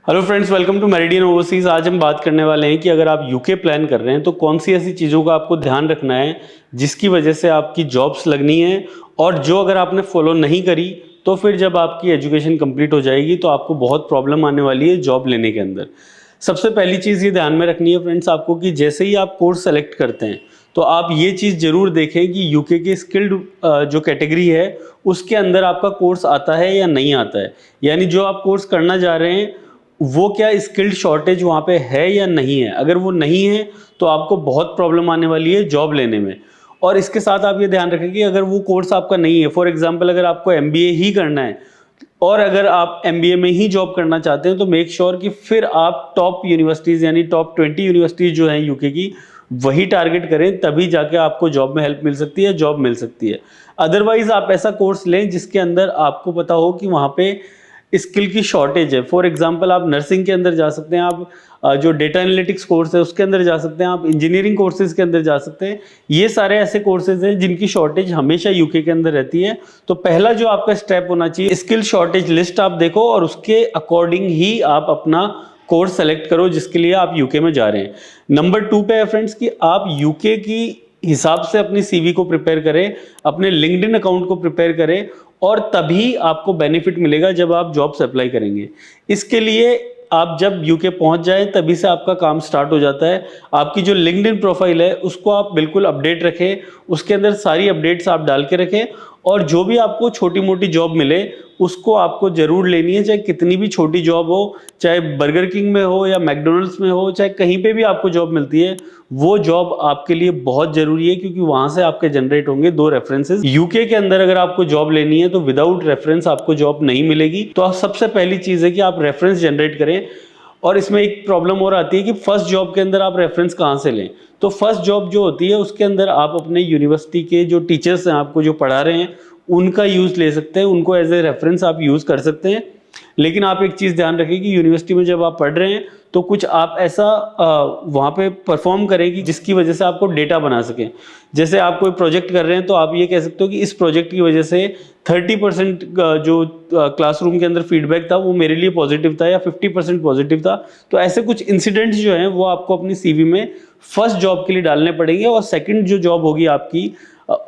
Hello friends, welcome to Meridian Overseas. आज हम बात करने वाले हैं कि अगर आप यूके प्लान कर रहे हैं तो कौन सी ऐसी चीज़ों का आपको ध्यान रखना है जिसकी वजह से आपकी जॉब्स लगनी है, और जो अगर आपने फॉलो नहीं करी तो फिर जब आपकी एजुकेशन कंप्लीट हो जाएगी तो आपको बहुत प्रॉब्लम आने वाली है जॉब लेने के अंदर। सबसे पहली चीज़ ये ध्यान में रखनी है फ्रेंड्स आपको कि जैसे ही आप कोर्स सेलेक्ट करते हैं तो आप ये चीज़ ज़रूर देखें कि यूके की स्किल्ड जो कैटेगरी है उसके अंदर आपका कोर्स आता है या नहीं आता है। यानी जो आप कोर्स करना जा रहे हैं वो क्या स्किल्ड शॉर्टेज वहाँ पे है या नहीं है। अगर वो नहीं है तो आपको बहुत प्रॉब्लम आने वाली है जॉब लेने में। और इसके साथ आप ये ध्यान रखें कि अगर वो कोर्स आपका नहीं है, फॉर एग्जांपल अगर आपको एमबीए ही करना है और अगर आप एमबीए में ही जॉब करना चाहते हैं तो मेक श्योर कि फिर आप टॉप यूनिवर्सिटीज़ यानी टॉप 20 यूनिवर्सिटीज़ जो हैं यूके की वही टारगेट करें, तभी जाके आपको जॉब में हेल्प मिल सकती है, जॉब मिल सकती है। अदरवाइज आप ऐसा कोर्स लें जिसके अंदर आपको पता हो कि वहाँ पे स्किल की शॉर्टेज है। फॉर एग्जांपल आप नर्सिंग के अंदर जा सकते हैं, आप जो डेटा एनालिटिक्स कोर्स है उसके अंदर जा सकते हैं, आप इंजीनियरिंग कोर्सेज के अंदर जा सकते हैं। ये सारे ऐसे कोर्सेज हैं जिनकी शॉर्टेज हमेशा यूके के अंदर रहती है। तो पहला जो आपका स्टेप होना चाहिए, स्किल शॉर्टेज लिस्ट आप देखो और उसके अकॉर्डिंग ही आप अपना कोर्स सेलेक्ट करो जिसके लिए आप यूके में जा रहे हैं। नंबर 2 पे है फ्रेंड्स कि आप यूके की हिसाब से अपनी सीवी को प्रिपेयर करें, अपने लिंक्डइन अकाउंट को प्रिपेयर करें, और तभी आपको बेनिफिट मिलेगा जब आप जॉब्स अप्लाई करेंगे। इसके लिए आप जब यूके पहुंच जाए तभी से आपका काम स्टार्ट हो जाता है। आपकी जो लिंक्डइन प्रोफाइल है उसको आप बिल्कुल अपडेट रखें, उसके अंदर सारी अपडेट्स आप डाल के रखें, और जो भी आपको छोटी मोटी जॉब मिले उसको आपको जरूर लेनी है, चाहे कितनी भी छोटी जॉब हो, चाहे बर्गर किंग में हो या मैकडोनल्ड्स में हो, चाहे कहीं पे भी आपको जॉब मिलती है, वो जॉब आपके लिए बहुत जरूरी है क्योंकि वहां से आपके जनरेट होंगे 2 रेफरेंसेस। यूके के अंदर अगर आपको जॉब लेनी है तो विदाउट रेफरेंस आपको जॉब नहीं मिलेगी। तो सबसे पहली चीज है कि आप रेफरेंस जनरेट करें। और इसमें एक प्रॉब्लम और आती है कि फर्स्ट जॉब के अंदर आप रेफरेंस कहाँ से लें। तो फर्स्ट जॉब जो होती है उसके अंदर आप अपने यूनिवर्सिटी के जो टीचर्स हैं आपको जो पढ़ा रहे हैं उनका यूज़ ले सकते हैं, उनको एज ए रेफरेंस आप यूज़ कर सकते हैं। लेकिन आप एक चीज़ ध्यान रखें कि यूनिवर्सिटी में जब आप पढ़ रहे हैं तो कुछ आप ऐसा वहाँ पे परफॉर्म करें कि जिसकी वजह से आपको डेटा बना सकें। जैसे आप कोई प्रोजेक्ट कर रहे हैं तो आप ये कह सकते हो कि इस प्रोजेक्ट की वजह से 30% जो क्लासरूम के अंदर फीडबैक था वो मेरे लिए पॉजिटिव था या 50% पॉजिटिव था। तो ऐसे कुछ इंसिडेंट्स जो हैं वो आपको अपनी सीवी में फर्स्ट जॉब के लिए डालने पड़ेंगे, और सेकंड जो जॉब होगी आपकी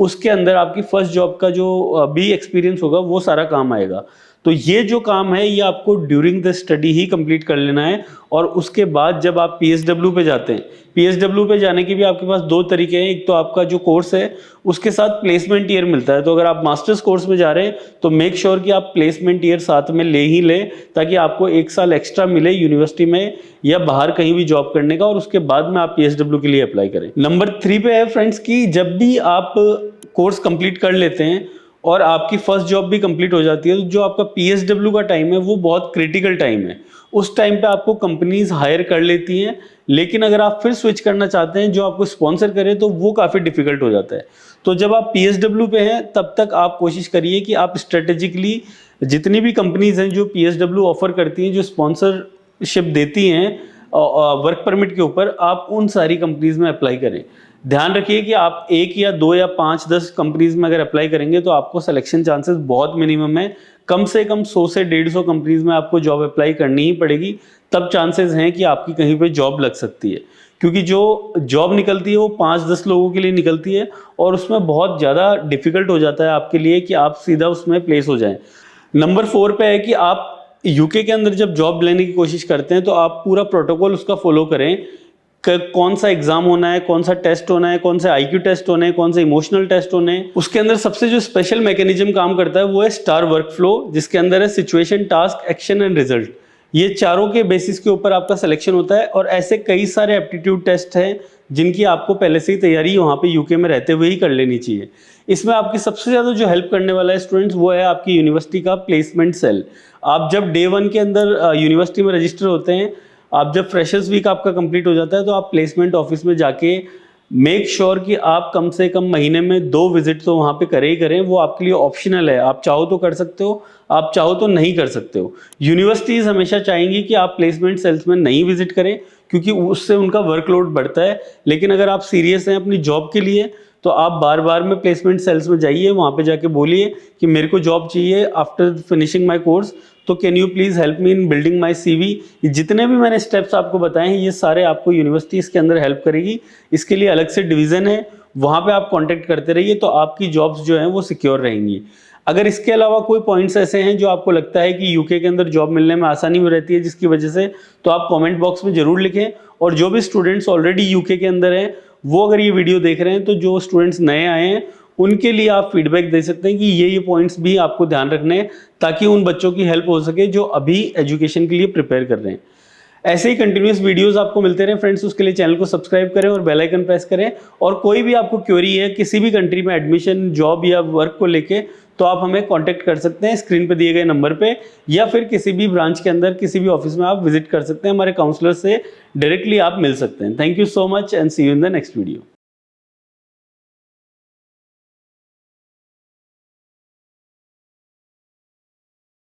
उसके अंदर आपकी फर्स्ट जॉब का जो भी एक्सपीरियंस होगा वो सारा काम आएगा। तो ये जो काम है ये आपको during the study he complete कर लेना है। और उसके बाद जब आप पीएसडब्ल्यू पे जाते हैं, पीएसडब्ल्यू पे जाने के भी आपके पास 2 तरीके हैं। एक तो आपका जो कोर्स है उसके साथ प्लेसमेंट ईयर मिलता है। तो अगर आप मास्टर्स कोर्स में जा रहे हैं तो मेक श्योर कि आप प्लेसमेंट ईयर साथ में ले ही लें, ताकि आपको 1 साल एक्स्ट्रा मिले यूनिवर्सिटी में या बाहर कहीं भी जॉब करने का, और उसके बाद में आप पीएसडब्ल्यू के लिए अप्लाई करें। नंबर 3 पे है फ्रेंड्स कि जब भी आप कोर्स कंप्लीट कर लेते हैं और आपकी फर्स्ट जॉब भी कंप्लीट हो जाती है तो जो आपका पीएसडब्ल्यू का टाइम है वो बहुत क्रिटिकल टाइम है। उस टाइम पे आपको कंपनीज हायर कर लेती हैं, लेकिन अगर आप फिर स्विच करना चाहते हैं जो आपको स्पॉन्सर करे तो वो काफ़ी डिफिकल्ट हो जाता है। तो जब आप पीएसडब्ल्यू पे हैं तब तक आप कोशिश करिए कि आप स्ट्रेटेजिकली जितनी भी कंपनीज हैं जो पीएसडब्ल्यू ऑफर करती हैं, जो स्पॉन्सरशिप देती हैं वर्क परमिट के ऊपर, आप उन सारी कंपनीज में अप्लाई करें। ध्यान रखिए कि आप 1 या 2 या 5-10 कंपनीज में अगर अप्लाई करेंगे तो आपको सिलेक्शन चांसेस बहुत मिनिमम है। कम से कम 100 से 150 कंपनीज में आपको जॉब अप्लाई करनी ही पड़ेगी, तब चांसेस हैं कि आपकी कहीं पे जॉब लग सकती है। क्योंकि जो जॉब निकलती है वो 5-10 लोगों के लिए निकलती है और उसमें बहुत ज़्यादा डिफिकल्ट हो जाता है आपके लिए कि आप सीधा उसमें प्लेस हो जाएं। नंबर 4 पे है कि आप यूके के अंदर जब जॉब लेने की कोशिश करते हैं तो आप पूरा प्रोटोकॉल उसका फॉलो करें। कौन सा एग्जाम होना है, कौन सा टेस्ट होना है, कौन से आईक्यू टेस्ट होने हैं, कौन से इमोशनल टेस्ट होने हैं। उसके अंदर सबसे जो स्पेशल मैकेनिज्म काम करता है वो है स्टार वर्कफ्लो, जिसके अंदर है situation, task, action and result. ये चारों के बेसिस के ऊपर आपका सिलेक्शन होता है। और ऐसे कई सारे एप्टीट्यूड टेस्ट हैं जिनकी आपको पहले से ही तैयारी वहाँ पे यूके में रहते हुए ही कर लेनी चाहिए। इसमें आपकी सबसे ज़्यादा जो हेल्प करने वाला है स्टूडेंट्स वो है आपकी यूनिवर्सिटी का प्लेसमेंट सेल। आप जब डे 1 के अंदर यूनिवर्सिटी में रजिस्टर होते हैं, आप जब फ्रेशर्स वीक आपका कंप्लीट हो जाता है तो आप प्लेसमेंट ऑफिस में जाके मेक श्योर कि आप कम से कम महीने में 2 विजिट तो वहाँ पे करें ही करें। वो आपके लिए ऑप्शनल है, आप चाहो तो कर सकते हो, आप चाहो तो नहीं कर सकते हो। यूनिवर्सिटीज़ हमेशा चाहेंगी कि आप प्लेसमेंट सेल्स में नहीं विजिट करें क्योंकि उससे उनका वर्कलोड बढ़ता है। लेकिन अगर आप सीरियस हैं अपनी जॉब के लिए तो आप बार बार में प्लेसमेंट सेल्स में जाइए, वहाँ पे जाके बोलिए कि मेरे को जॉब चाहिए आफ्टर फिनिशिंग माय कोर्स। तो can you please help me in building my CV। जितने भी मैंने स्टेप्स आपको बताए हैं ये सारे आपको यूनिवर्सिटी इसके अंदर हेल्प करेगी। इसके लिए अलग से डिवीज़न है, वहाँ पे आप कांटेक्ट करते रहिए, तो आपकी जॉब्स जो हैं वो सिक्योर रहेंगी। अगर इसके अलावा कोई पॉइंट्स ऐसे हैं जो आपको लगता है कि यूके के अंदर जॉब मिलने में आसानी हो रहती है जिसकी वजह से, तो आप कमेंट बॉक्स में ज़रूर लिखें। और जो भी स्टूडेंट्स ऑलरेडी यूके के अंदर हैं वो अगर ये वीडियो देख रहे हैं, तो जो स्टूडेंट्स नए आए हैं उनके लिए आप फीडबैक दे सकते हैं कि ये पॉइंट्स भी आपको ध्यान रखने हैं, ताकि उन बच्चों की हेल्प हो सके जो अभी एजुकेशन के लिए प्रिपेयर कर रहे हैं। ऐसे ही कंटिन्यूस वीडियोस आपको मिलते रहे फ्रेंड्स, उसके लिए चैनल को सब्सक्राइब करें और बेल आइकन प्रेस करें। और कोई भी आपको क्वेरी है किसी भी कंट्री में एडमिशन, जॉब या वर्क को लेके, तो आप हमें कांटेक्ट कर सकते हैं स्क्रीन पे दिए गए नंबर पे, या फिर किसी भी ब्रांच के अंदर किसी भी ऑफिस में आप विजिट कर सकते हैं, हमारे काउंसलर से डायरेक्टली आप मिल सकते हैं। Thank you so much and see you in the next video.